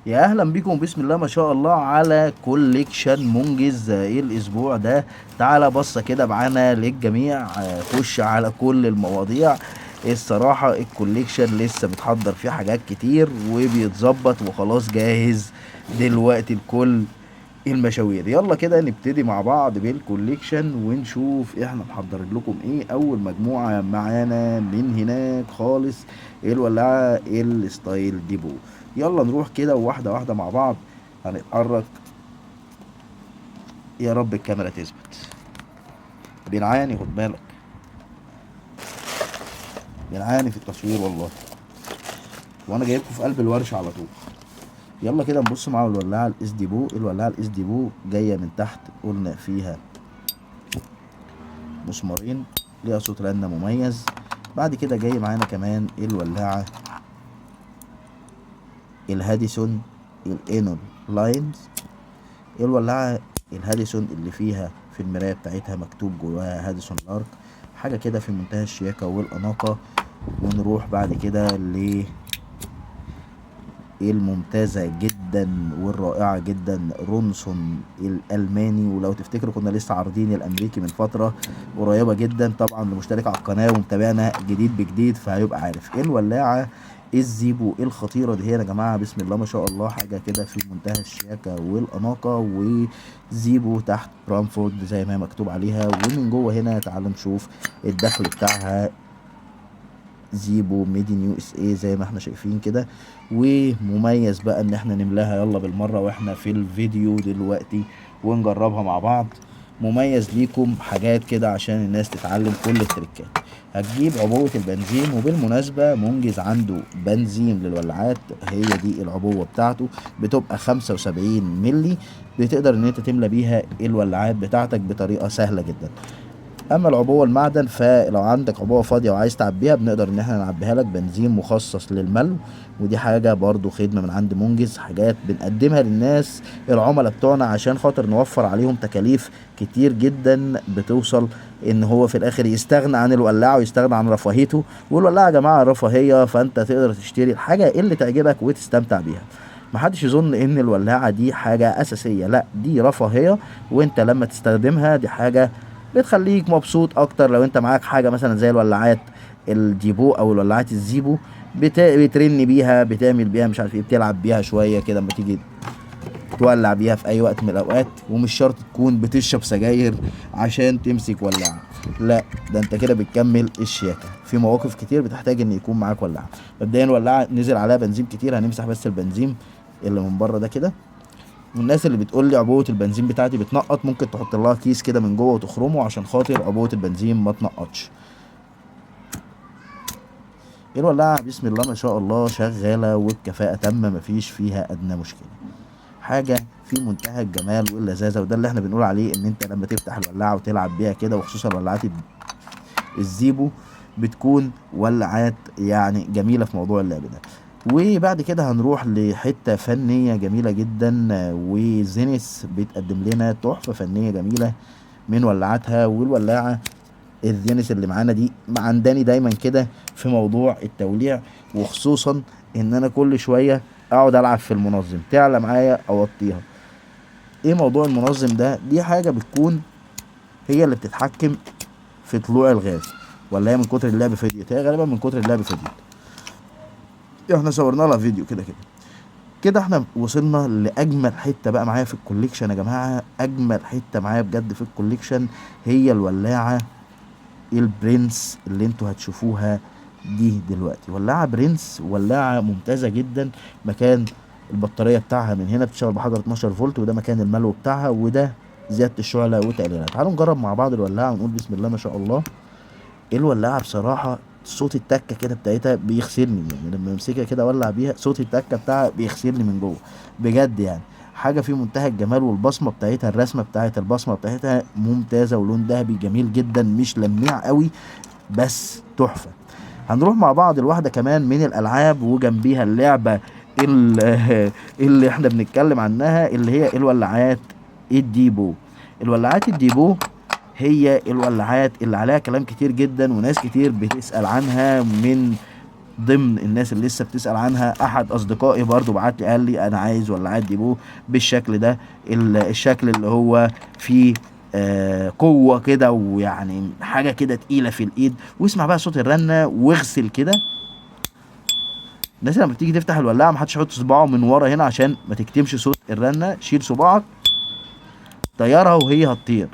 يا اهلا بيكم، بسم الله ما شاء الله على كوليكشن منجز الاسبوع ده. تعالى بصه كده معانا للجميع، خش على كل المواضيع. الصراحه الكوليكشن لسه بتحضر فيه حاجات كتير وبيتظبط وخلاص جاهز دلوقتي لكل المشاوير. يلا كده نبتدي مع بعض بالكوليكشن ونشوف احنا محضرين لكم ايه. اول مجموعه معانا من هناك خالص الولاعه الستايل ديبو. يلا نروح كده واحدة واحدة مع بعض. هنتحرك، يا رب الكاميرا تثبت. بنعاني، خد بالك، بنعاني في التصوير والله، وانا جايبكم في قلب الورشة على طول. يلا كده نبص مع الولاعة الاس ديبو. الولاعة الاس ديبو جاية من تحت، قلنا فيها مسمارين، ليها صوت رنة مميز. بعد كده جاي معانا كمان الولاعة الهاديسون الانول لاينز. الولاعة الهاديسون اللي فيها في المراية بتاعتها مكتوب جواها هاديسون لارك، حاجة كده في منتهى الشياكة والأناقة. ونروح بعد كده الممتازة جدا والرائعة جدا رونسون الألماني. ولو تفتكروا كنا لسه عارضين الأمريكي من فترة قريبة جدا، طبعا اللي مشترك على القناة ومتابعنا جديد بجديد فهيبقى عارف الولاعة الزيبو الخطيرة دي. هي يا جماعة بسم الله ما شاء الله حاجة كده في منتهى الشياكة والأناقة، وزيبو تحت برامفورد زي ما هي مكتوب عليها. ومن جوه هنا تعالوا نشوف الدخل بتاعها، زيبو ميدين يو اس اي زي ما احنا شايفين كده. ومميز بقى ان احنا نملاها يلا بالمرة واحنا في الفيديو دلوقتي ونجربها مع بعض. مميز ليكم حاجات كده عشان الناس تتعلم كل التريكات. هتجيب عبوة البنزين، وبالمناسبة منجز عنده بنزين للولاعات، هي دي العبوة بتاعته، بتبقى 75 ملي. بتقدر ان انت تملى بيها الولاعات بتاعتك بطريقة سهلة جدا. اما العبوه المعدن فلو عندك عبوه فاضيه وعايز تعبيها بنقدر ان احنا نعبيها لك بنزين مخصص للملو. ودي حاجه برضو خدمه من عند منجز، حاجات بنقدمها للناس العملاء بتوعنا عشان خاطر نوفر عليهم تكاليف كتير جدا بتوصل ان هو في الاخر يستغنى عن الولاعه ويستغنى عن رفاهيته. والولاعه يا جماعه رفاهيه، فانت تقدر تشتري الحاجه اللي تعجبك وتستمتع بيها. محدش يظن ان الولاعه دي حاجه اساسيه، لا دي رفاهيه. وانت لما تستخدمها دي حاجه بتخليك مبسوط اكتر. لو انت معاك حاجه مثلا زي الولاعات الديبو او الولاعات الزيبو، بترن بيها، بتعمل بيها مش عارف ايه، بتلعب بيها شويه كده اما تيجي تولع بيها في اي وقت من الاوقات. ومش شرط تكون بتشرب سجاير عشان تمسك ولاعه، لا ده انت كده بتكمل الشياكه. في مواقف كتير بتحتاج ان يكون معاك ولاعه. مبدئيا ولاعه نزل عليها بنزين كتير، هنمسح بس البنزين اللي من بره ده كده. والناس اللي بتقول لي عبوه البنزين بتاعتي بتنقط، ممكن تحط لها كيس كده من جوه وتخرمه عشان خاطر عبوه البنزين ما تنقطش. الولاعه بسم الله ما شاء الله شغاله وبكفاءه تامه، مفيش فيها ادنى مشكله. حاجه في منتهى الجمال واللذاذه، وده اللي احنا بنقول عليه ان انت لما تفتح الولاعه وتلعب بيها كده، وخصوصا الولاعات الزيبو بتكون ولعات يعني جميله في موضوع اللعب ده. وبعد كده هنروح لحته فنيه جميله جدا، وزينس بتقدم لنا تحفه فنيه جميله من ولعاتها. والولاعه الزينس اللي معانا دي معنداني دايما كده في موضوع التوليع، وخصوصا ان انا كل شويه اقعد العب في المنظم تعلى معايا اوطيها. ايه موضوع المنظم ده؟ دي حاجه بتكون هي اللي بتتحكم في طلوع الغاز، ولا هي من كتر اللعب فيديو؟ هي غالبا من كتر اللعب فيديو. احنا صورنا لها فيديو كده كده كده. احنا وصلنا لاجمل حته بقى معايا في الكوليكشن يا جماعه. اجمل حته معايا بجد في الكوليكشن هي الولاعه البرنس اللي انتوا هتشوفوها دي دلوقتي. ولاعه برنس، ولاعه ممتازه جدا. مكان البطاريه بتاعها من هنا بتشتغل بحجر 12 فولت، وده مكان الملو بتاعها، وده زياده الشعله وتقليلها. تعالوا نجرب مع بعض الولاعه ونقول بسم الله ما شاء الله. الولاعه بصراحه صوت التكه كده بتاعتها بيغسلني، يعني لما امسكها كده اولع بيها صوت التكه بتاعها بيغسلني من جوه بجد. يعني حاجه في منتهى الجمال. والبصمه بتاعتها، الرسمه بتاعتها، البصمه بتاعتها ممتازه، ولون ذهبي جميل جدا، مش لميع قوي بس تحفه. هنروح مع بعض الواحده كمان من الالعاب وجنبيها اللعبه اللي احنا بنتكلم عنها، اللي هي الولاعات الديبو. الولاعات الديبو هي الولاعات اللي عليها كلام كتير جدا وناس كتير بتسأل عنها من ضمن الناس اللي لسه بتسأل عنها. احد اصدقائي برضو بعت لي قال لي انا عايز ولاعات ديبو بالشكل ده، الشكل اللي هو فيه قوة كده، ويعني حاجة كده تقيلة في الايد. واسمع بقى صوت الرنة واغسل كده. الناس لما بتيجي تفتح الولاعة محدش يحط صباعه من ورا هنا عشان ما تكتمش صوت الرنة. شيل صباعك، طيرها وهي هتطير،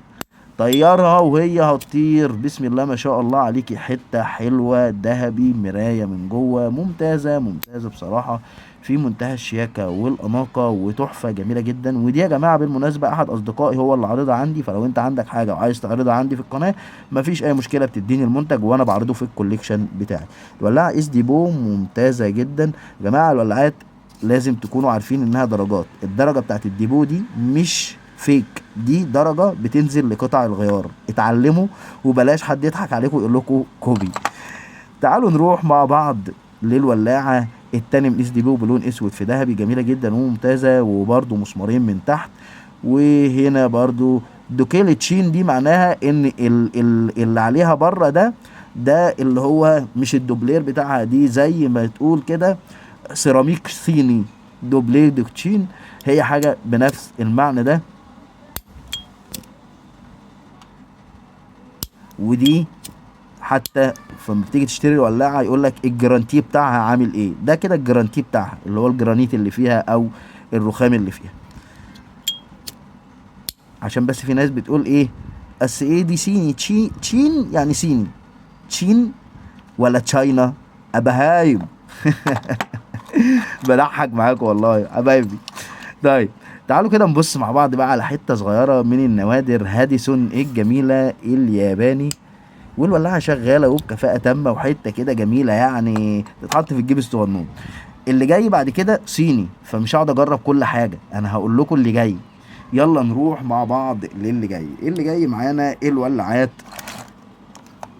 طيرها وهي هتطير. بسم الله ما شاء الله عليكي، حتة حلوة ذهبي، مراية من جوه، ممتازة ممتازة بصراحة، في منتهى الشياكة والأناقة وتحفة جميلة جدا. ودي يا جماعة بالمناسبة أحد أصدقائي هو اللي عارضها عندي، فلو أنت عندك حاجة وعايز تعرضها عندي في القناة مفيش أي مشكلة، بتديني المنتج وأنا بعرضه في الكوليكشن بتاعي. الولاعة اس دي بو ممتازة جدا يا جماعة. الولاعات لازم تكونوا عارفين إنها درجات، الدرجة بتاعت الديبو دي مش فيك، دي درجة بتنزل لقطع الغيار. اتعلموا وبلاش حد يضحك عليكم ويقول لكم كوبي. تعالوا نروح مع بعض للولاعة التاني من اس دي بي بلون اسود في ذهبي، جميلة جدا وممتازة، وبرضو مسمارين من تحت. وهنا برضو دوكيل تشين، دي معناها ان اللي عليها بره ده اللي هو مش الدوبلير بتاعها، دي زي ما تقول كده سيراميك صيني، دوبلير دوكتشين، هي حاجة بنفس المعنى ده. ودي حتى لما بتيجي تشتري الولاعه يقول لك الجرانتي بتاعها عامل ايه، ده كده الجرانتي بتاعها اللي هو الجرانيت اللي فيها او الرخام اللي فيها. عشان بس في ناس بتقول ايه بس ايه دي صيني، تشين يعني صيني، تشين ولا تشاينا ابهايم. بضحك معاكم والله يا حبايبي. طيب تعالوا كده نبص مع بعض بقى على حته صغيره من النوادر هاديسون الجميله الياباني، والولاعه شغاله وبكفاءه تامه، وحته كده جميله يعني تتحط في الجيب الصغنون. اللي جاي بعد كده صيني، فمش هقعد اجرب كل حاجه، انا هقول لكم اللي جاي. يلا نروح مع بعض للي جاي. اللي جاي معانا الولاعات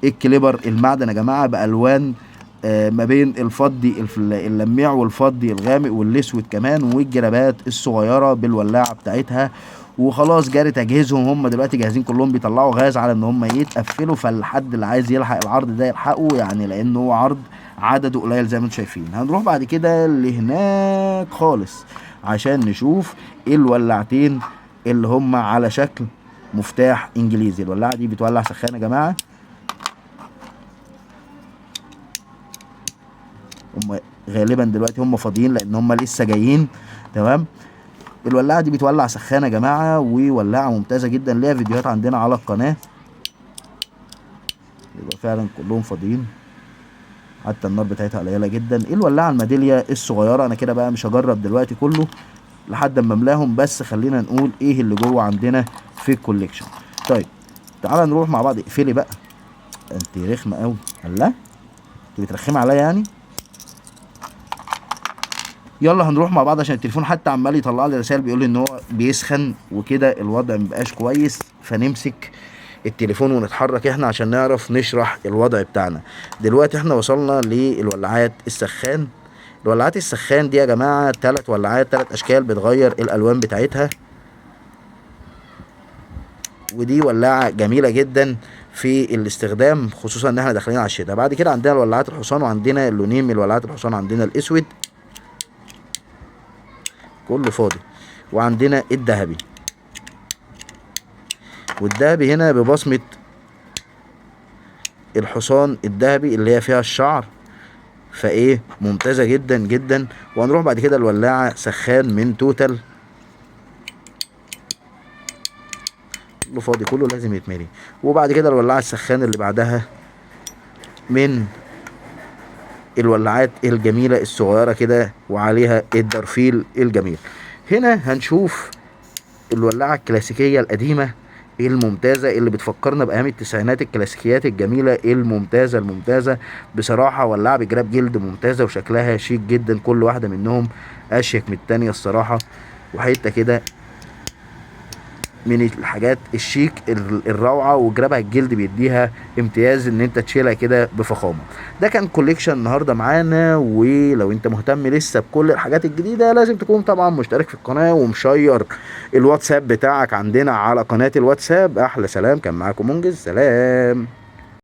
الكليبر المعدن يا جماعه، بالوان ما بين الفضي اللميع والفضي الغامق والاسود كمان، والجرابات الصغيره بالولاعه بتاعتها. وخلاص جاري تجهيزهم، هم دلوقتي جاهزين كلهم، بيطلعوا غاز على ان هم يتقفلوا، فالحد اللي عايز يلحق العرض ده يلحقه يعني، لانه هو عرض عدده قليل زي ما انتم شايفين. هنروح بعد كده لهناك خالص عشان نشوف الولاعتين اللي هم على شكل مفتاح انجليزي. الولاعه دي بتولع سخان يا جماعه، هم غالبا دلوقتي هم فاضيين لان هم لسه جايين. تمام، الولاعه دي بتولع سخانه يا جماعه، وولاعه ممتازه جدا، ليها فيديوهات عندنا على القناه. يبقى فعلا كلهم فاضيين، حتى النار بتاعتها قليله جدا. الولاعه الميداليه الصغيره، انا كده بقى مش هجرب دلوقتي كله لحد اما املاهم، بس خلينا نقول ايه اللي جوه عندنا في الكوليكشن. طيب تعالى نروح مع بعض. اقفلي بقى، انت رخمه قوي. الله، انت بترخمي عليا يعني. يلا هنروح مع بعض عشان التليفون حتى عمال يطلع لي رسائل بيقول لي ان هو بيسخن وكده، الوضع مبقاش كويس، فنمسك التليفون ونتحرك احنا عشان نعرف نشرح الوضع بتاعنا. دلوقتي احنا وصلنا للولاعات السخان. الولاعات السخان دي يا جماعه 3 ولاعات 3 اشكال، بتغير الالوان بتاعتها، ودي ولاعه جميله جدا في الاستخدام، خصوصا ان احنا داخلين على الشتاء. بعد كده عندنا الولاعات الحصان، وعندنا اللونين من الولاعات الحصان، عندنا الاسود كله فاضي، وعندنا الذهبي. والذهبي هنا ببصمة الحصان الذهبي اللي هي فيها الشعر، فايه ممتازة جدا جدا. وهنروح بعد كده الولاعة سخان من توتال، كله فاضي، كله لازم يتملي. وبعد كده الولاعة السخان اللي بعدها من الولاعات الجميلة الصغيرة كده، وعليها الدرفيل الجميل. هنا هنشوف الولاعة الكلاسيكية القديمة الممتازة اللي بتفكرنا بأيام التسعينات، الكلاسيكيات الجميلة الممتازة بصراحة. ولاعة بجراب جلد ممتازة وشكلها شيك جدا، كل واحدة منهم أشيك من التانية الصراحة، وحتة كده من الحاجات الشيك الروعه، وجرابها الجلد بيديها امتياز ان انت تشيلها كده بفخامه. ده كان كوليكشن النهارده معانا، ولو انت مهتم لسه بكل الحاجات الجديده لازم تكون طبعا مشترك في القناه ومشير الواتساب بتاعك عندنا على قناه الواتساب. احلى سلام، كان معاكم منجز، سلام.